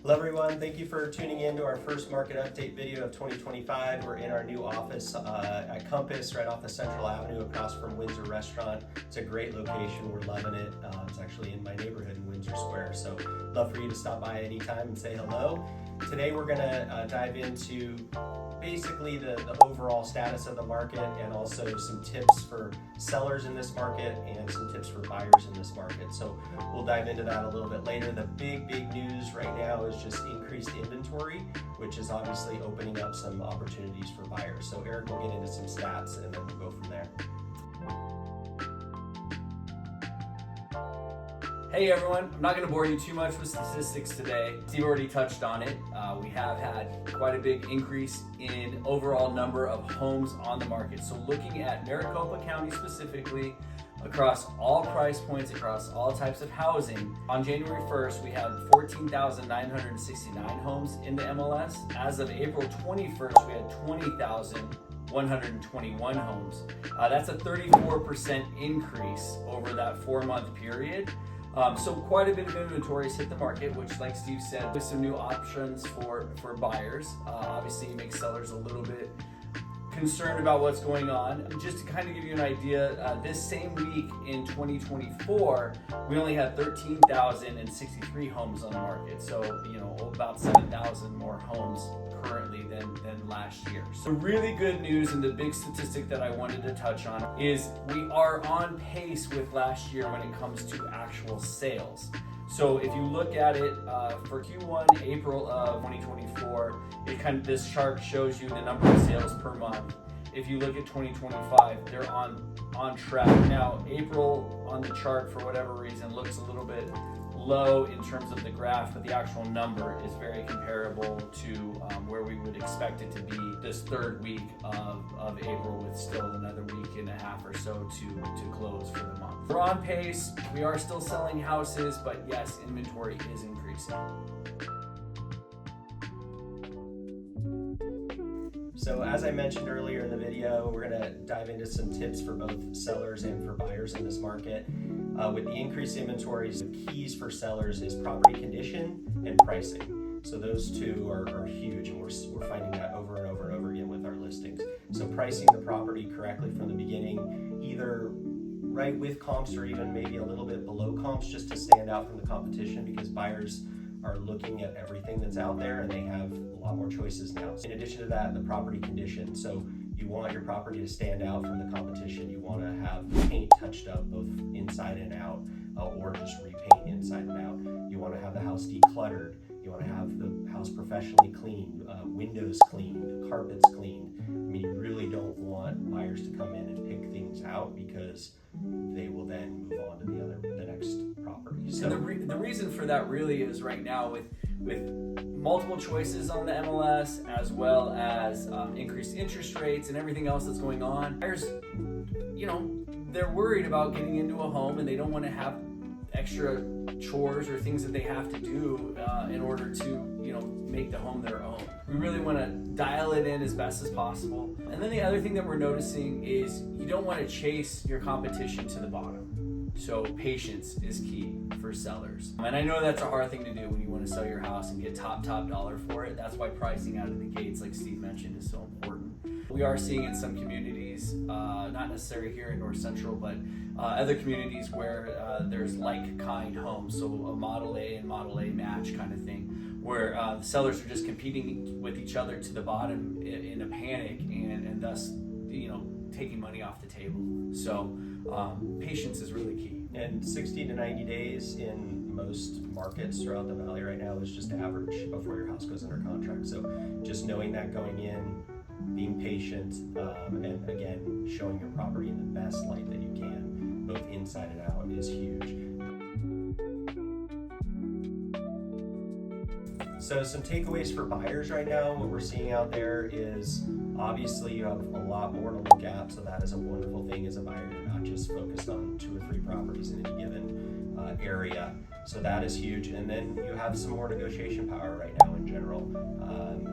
Hello everyone, thank you for tuning in to our first market update video of 2025. We're in our new office at Compass, right off the Central Avenue across from Windsor Restaurant. It's a great location, we're loving it. It's actually in my neighborhood in Windsor Square, so love for you to stop by anytime and say hello. Today we're gonna dive into basically the overall status of the market and also some tips for sellers in this market and some tips for buyers in this market. So we'll dive into that a little bit later. The big news right now is just increased inventory, which is obviously opening up some opportunities for buyers. So Eric will get into some stats and then we'll go from there. Hey everyone, I'm not going to bore you too much with statistics today. Steve already touched on it. We have had quite a big increase in overall number of homes on the market. So looking at Maricopa County specifically, across all price points, across all types of housing, on January 1st, we had 14,969 homes in the MLS. As of April 21st, we had 20,121 homes. That's a 34% increase over that 4-month period. So quite a bit of inventory has hit the market, which, like Steve said, with some new options for buyers. Obviously, it makes sellers a little bit concerned about what's going on. Just to kind of give you an idea, this same week in 2024, we only had 13,063 homes on the market. So, about 7,000 more homes currently than last year. So really good news, and the big statistic that I wanted to touch on is we are on pace with last year when it comes to actual sales. So if you look at it for Q1 April of 2024, this chart shows you the number of sales per month. If you look at 2025, they're on track. Now April on the chart, for whatever reason, looks a little bit low in terms of the graph, but the actual number is very comparable to where we would expect it to be this third week of April, with still another week and a half or so to close for the month. We're on pace. We are still selling houses, but yes, inventory is increasing. So as I mentioned earlier in the video, we're going to dive into some tips for both sellers and for buyers in this market. With the increased inventories, the keys for sellers is property condition and pricing. So those two are huge, and we're finding that over and over and over again with our listings. So pricing the property correctly from the beginning, either right with comps or even maybe a little bit below comps, just to stand out from the competition, because buyers are looking at everything that's out there and they have a lot more choices now. In addition to that, the property condition. So you want your property to stand out from the competition. You want to have paint touched up both inside and out, or just repaint inside and out. You want to have the house decluttered. You want to have the house professionally cleaned, windows cleaned, carpets cleaned. I mean, you really don't want buyers to come in and pick things out, because they will then move on to the next property. So and the reason for that really is right now with multiple choices on the MLS, as well as increased interest rates and everything else that's going on. Buyers, they're worried about getting into a home, and they don't want to have extra chores or things that they have to do in order to make the home their own. We really want to dial it in as best as possible. And then the other thing that we're noticing is you don't want to chase your competition to the bottom. So patience is key for sellers. And I know that's a hard thing to do when you want to sell your house and get top dollar for it. That's why pricing out of the gates, like Steve mentioned, is so important. We are seeing in some communities, not necessarily here in North Central, but other communities where there's like-kind homes, so a Model A and Model A match kind of thing, where the sellers are just competing with each other to the bottom in a panic, and thus, taking money off the table. So patience is really key. And 60 to 90 days in most markets throughout the valley right now is just average before your house goes under contract. So just knowing that going in, being patient, and again, showing your property in the best light that you can, both inside and out, is huge. So some takeaways for buyers right now, what we're seeing out there is obviously you have a lot more to look at, so that is a wonderful thing as a buyer. You're not just focused on 2 or 3 properties in any given area, so that is huge. And then you have some more negotiation power right now in general.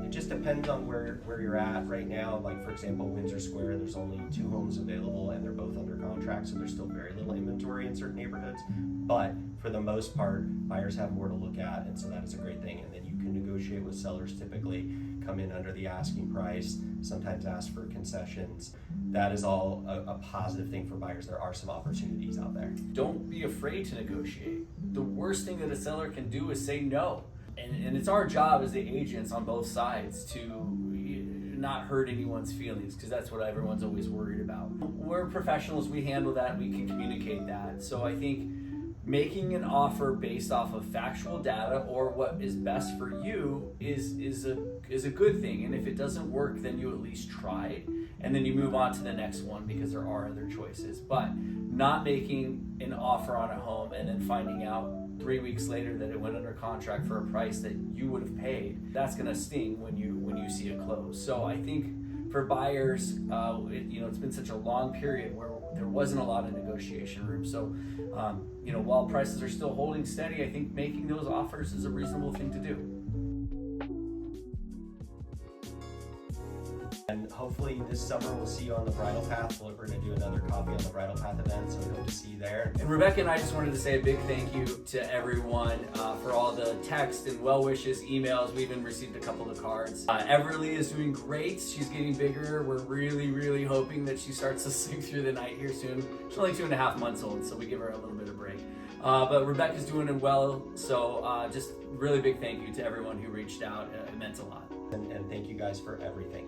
It just depends on where you're at right now. Like, for example, Windsor Square, there's only 2 homes available and they're both under contract. contract, so there's still very little inventory in certain neighborhoods. But for the most part, buyers have more to look at, and so that is a great thing. And then you can negotiate with sellers, typically come in under the asking price, sometimes ask for concessions. That is all a positive thing for buyers. There are some opportunities out there. Don't be afraid to negotiate. The worst thing that a seller can do is say no. And it's our job as the agents on both sides to not hurt anyone's feelings, because that's what everyone's always worried about. We're professionals, we handle that, we can communicate that. So I think making an offer based off of factual data or what is best for you is a good thing. And if it doesn't work, then you at least tried, and then you move on to the next one because there are other choices. But not making an offer on a home and then finding out 3 weeks later that it went under contract for a price that you would have paid, that's going to sting when you see it close. So I think for buyers, it's been such a long period where there wasn't a lot of negotiation room. So while prices are still holding steady, I think making those offers is a reasonable thing to do. And hopefully this summer we'll see you on the Bridal Path. We're going to do another coffee on the Bridal Path event, so we hope to see you there. And Rebecca and I just wanted to say a big thank you to everyone for all the text and well wishes, emails. We even received a couple of cards. Everly is doing great. She's getting bigger. We're really, really hoping that she starts to sleep through the night here soon. She's only 2.5 months old, so we give her a little bit of break. But Rebecca's doing well, so just really big thank you to everyone who reached out. It meant a lot. And thank you guys for everything.